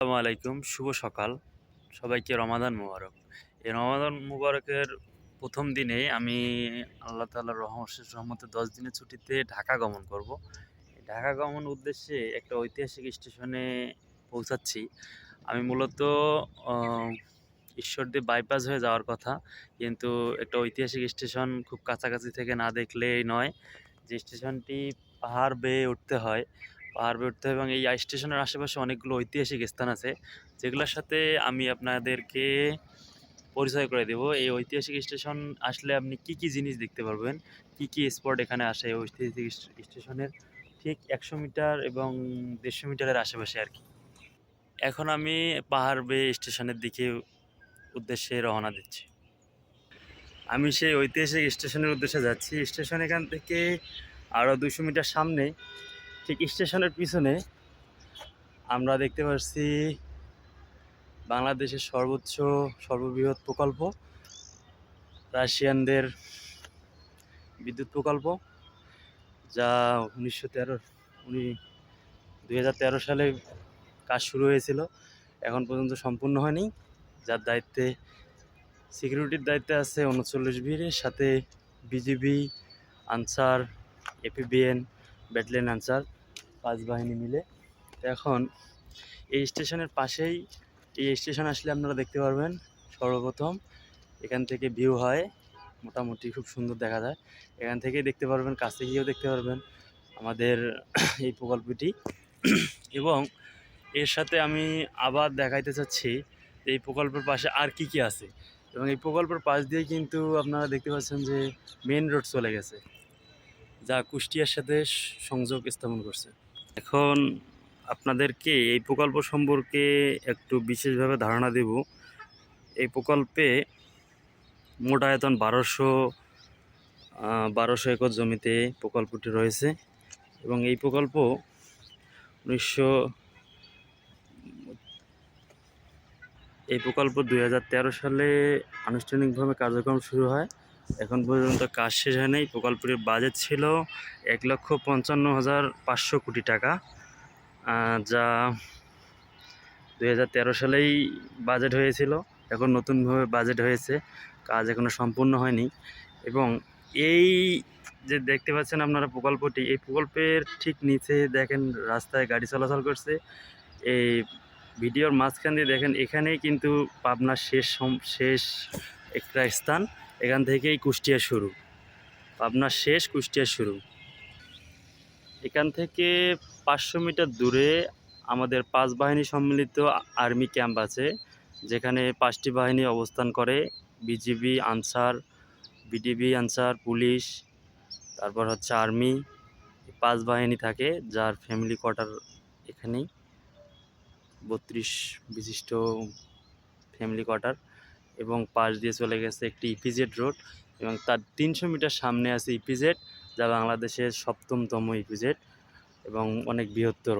আসসালামু আলাইকুম, শুভ সকাল। সবাইকে রমাদান মোবারক। এই রমাদান মোবারকের ১ম দিনেই আমি আল্লাহ তাআলার অশেষ রহমতে ১০ দিনের ছুটিতে ঢাকা গমন করব। ঢাকা গমন উদ্দেশ্যে একটা ঐতিহাসিক স্টেশনে পৌঁছাচ্ছি। আমি মূলত অ ঈশ্বরদী বাইপাস হয়ে যাওয়ার কথা। কিন্তু একটা ঐতিহাসিক স্টেশন খুব কাছাকাছি থেকে না দেখলেই নয়। যে স্টেশনটি পাহাড় বেয়ে উঠতে হয়। পাহাড় বেয়ে উঠতে হয় এবং এই স্টেশনের আশেপাশে অনেকগুলো ঐতিহাসিক স্থান আছে, যেগুলোর সাথে আমি আপনাদেরকে পরিচয় করে দেব। এই ঐতিহাসিক স্টেশন আসলে আপনি কি, কি জিনিস দেখতে পারবেন, কি, কি স্পট এখানে আসে এই ঐতিহাসিক স্টেশনের ঠিক ১০০ মিটার এবং ১৫০ মিটারের আশেপাশে আরকি। এখন আমি পাহাড় বেয়ে স্টেশনের দিকে উদ্দেশ্যে রওনা দিচ্ছি। আমি সেই ঐতিহাসিক স্টেশনের উদ্দেশ্যে যাচ্ছি। স্টেশন এখান থেকে আরও ২০০ মিটার সামনে, ঠিক স্টেশনের পিছনে আমরা দেখতে পাচ্ছি বাংলাদেশের সর্ববৃহৎ প্রকল্প, রাশিয়ানদের বিদ্যুৎ প্রকল্প, যা ২০১৩ সালে কাজ শুরু হয়েছিল, এখন পর্যন্ত সম্পূর্ণ হয়নি। যার দায়িত্বে সিকিউরিটির দায়িত্বে আছে ৩৯ বীরের সাথে BGB, answer, APBN, battalion answer ৫ বাহিনী মিলে। এখন এই স্টেশনের পাশেই, এই স্টেশন আসলে আপনারা দেখতে পারবেন সর্বপ্রথম এখান থেকে ভিউ হয়, মোটামুটি খুব সুন্দর দেখা যায়। এখান থেকেই দেখতে পারবেন, কাছে গিয়েও দেখতে পারবেন আমাদের এই প্রকল্পটি। এবং এর সাথে আমি আবার দেখাইতে চাচ্ছি এই প্রকল্পের পাশে আর কি, কি আছে। এবং এই প্রকল্পের পাশ দিয়ে কিন্তু আপনারা দেখতে পাচ্ছেন যে মেইন রোড চলে গেছে, যা কুষ্টিয়ার সাথে সংযোগ স্থাপন করছে। এখন আপনাদেরকে এই প্রকল্প সম্পর্কে একটু বিশেষভাবে ধারণা দেব। এই প্রকল্পে মোট আয়তন ১২০০ একর জমিতে প্রকল্পটি রয়েছে এবং এই প্রকল্প ২০১৩ সালে আনুষ্ঠানিকভাবে কার্যক্রম শুরু হয়। এখন পর্যন্ত কাজ শেষ হয় নাই। প্রকল্পটির বাজেট ছিল ১,৫৫,৫০০ কোটি টাকা, যা ২০১৩ সালেই বাজেট হয়েছিল। এখন নতুনভাবে বাজেট হয়েছে, কাজ এখনও সম্পূর্ণ হয়নি। এবং এই যে দেখতে পাচ্ছেন আপনারা প্রকল্পটি, এই প্রকল্পের ঠিক নিচে দেখেন রাস্তায় গাড়ি চলাচল করছে। এই ভিডিওর মাঝখান দিয়ে দেখেন, এখানেই কিন্তু পাবনার শেষ একটা স্থান। এখান থেকেই কুষ্টিয়া শুরু, পাবনার শেষ, কুষ্টিয়া শুরু। এখান থেকে ৫০০ মিটার দূরে আমাদের ৫ বাহিনী সম্মিলিত আর্মি ক্যাম্প আছে, যেখানে ৫টি বাহিনী অবস্থান করে। BGB, answer, BDB, answer, police, তারপর হচ্ছে আর্মি, ৫ বাহিনী থাকে, যার ফ্যামিলি কোয়ার্টার এখানেই। ৩২ বিশিষ্ট ফ্যামিলি কোয়ার্টার এবং পাশ দিয়ে চলে গেছে একটি ইপিজেড রোড এবং তার ৩০০ মিটার সামনে আছে ইপিজেড, যা বাংলাদেশের ৭ম ইপিজেড এবং অনেক বৃহত্তর।